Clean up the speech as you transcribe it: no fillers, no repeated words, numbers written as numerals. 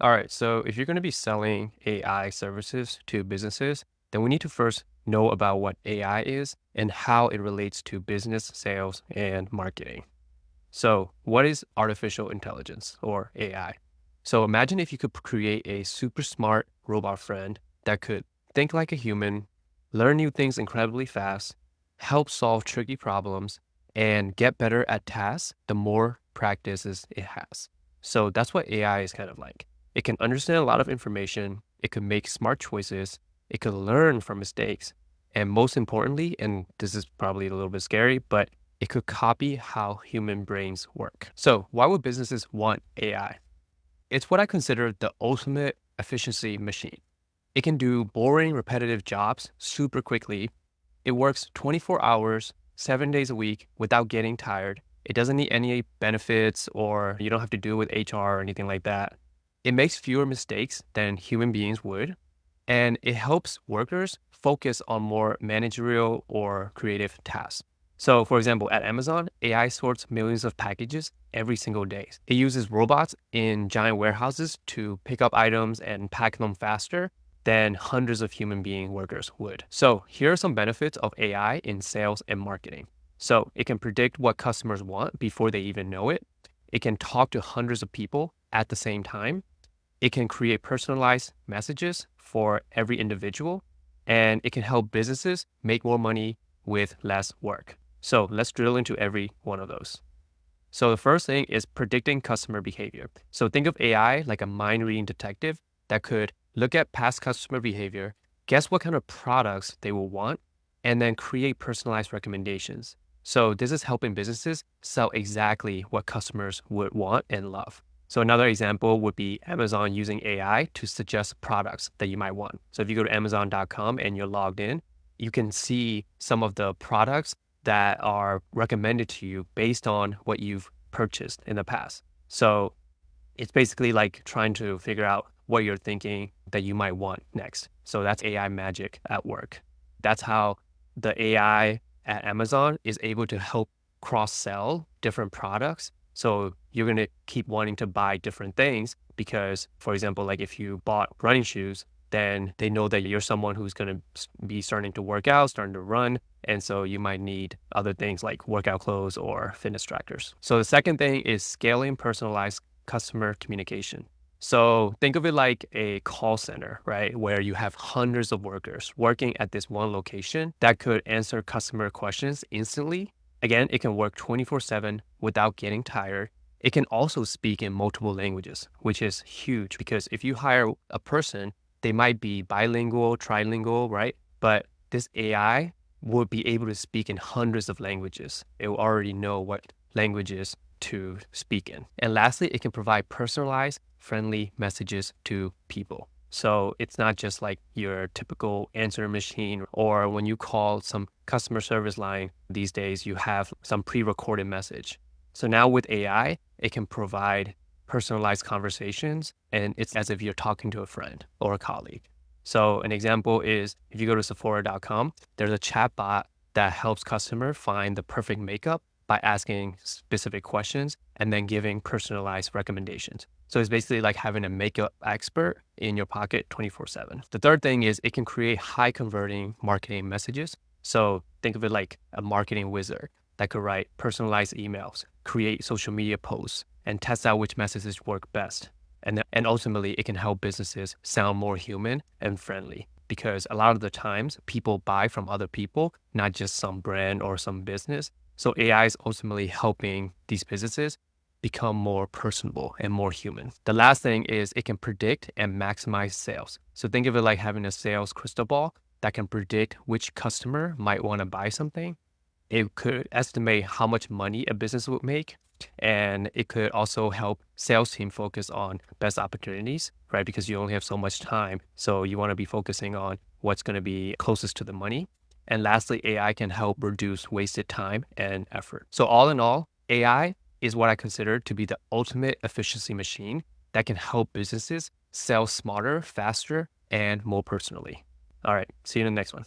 All right, so if you're going to be selling AI services to businesses, then we need to first know about what AI is and how it relates to business, sales, and marketing. So, what is artificial intelligence or AI? So, imagine if you could create a super smart robot friend that could think like a human, learn new things incredibly fast, help solve tricky problems, and get better at tasks the more practices it has. So, that's what AI is kind of like. It can understand a lot of information, it can make smart choices, it can learn from mistakes, and most importantly, and this is probably a little bit scary, but it could copy how human brains work. So, why would businesses want AI? It's what I consider the ultimate efficiency machine. It can do boring, repetitive jobs super quickly. It works 24 hours, 7 days a week without getting tired. It doesn't need any benefits or you don't have to deal with HR or anything like that. It makes fewer mistakes than human beings would, and it helps workers focus on more managerial or creative tasks. So, for example, at Amazon, AI sorts millions of packages every single day. It uses robots in giant warehouses to pick up items and pack them faster than hundreds of human being workers would. So, here are some benefits of AI in sales and marketing. So, it can predict what customers want before they even know it. It can talk to hundreds of people at the same time. It can create personalized messages for every individual, and it can help businesses make more money with less work. So let's drill into every one of those. So the first thing is predicting customer behavior. So think of AI like a mind reading detective that could look at past customer behavior, guess what kind of products they will want, and then create personalized recommendations. So this is helping businesses sell exactly what customers would want and love. So another example would be Amazon using AI to suggest products that you might want. So if you go to Amazon.com and you're logged in, you can see some of the products that are recommended to you based on what you've purchased in the past. So it's basically like trying to figure out what you're thinking that you might want next. So that's AI magic at work. That's how the AI at Amazon is able to help cross sell different products. So you're going to keep wanting to buy different things because, for example, like if you bought running shoes, then they know that you're someone who's going to be starting to work out, starting to run. And so you might need other things like workout clothes or fitness trackers. So the second thing is scaling personalized customer communication. So think of it like a call center, right? Where you have hundreds of workers working at this one location that could answer customer questions instantly. Again, it can work 24/7 without getting tired. It can also speak in multiple languages, which is huge because if you hire a person, they might be bilingual, trilingual, right? But this AI would be able to speak in hundreds of languages. It will already know what languages to speak in. And lastly, it can provide personalized, friendly messages to people. So it's not just like your typical answer machine or when you call some customer service line these days, you have some pre-recorded message. So now with AI, it can provide personalized conversations and it's as if you're talking to a friend or a colleague. So an example is if you go to Sephora.com, there's a chat bot that helps customer find the perfect makeup by asking specific questions and then giving personalized recommendations. So it's basically like having a makeup expert in your pocket 24/7. The third thing is it can create high converting marketing messages. So think of it like a marketing wizard that could write personalized emails, create social media posts, and test out which messages work best. And ultimately, it can help businesses sound more human and friendly because a lot of the times people buy from other people, not just some brand or some business. So AI is ultimately helping these businesses become more personable and more human. The last thing is it can predict and maximize sales. So think of it like having a sales crystal ball that can predict which customer might want to buy something. It could estimate how much money a business would make. And it could also help sales team focus on best opportunities, right? Because you only have so much time. So you want to be focusing on what's going to be closest to the money. And lastly, AI can help reduce wasted time and effort. So all in all, AI is what I consider to be the ultimate efficiency machine that can help businesses sell smarter, faster, and more personally. All right, see you in the next one.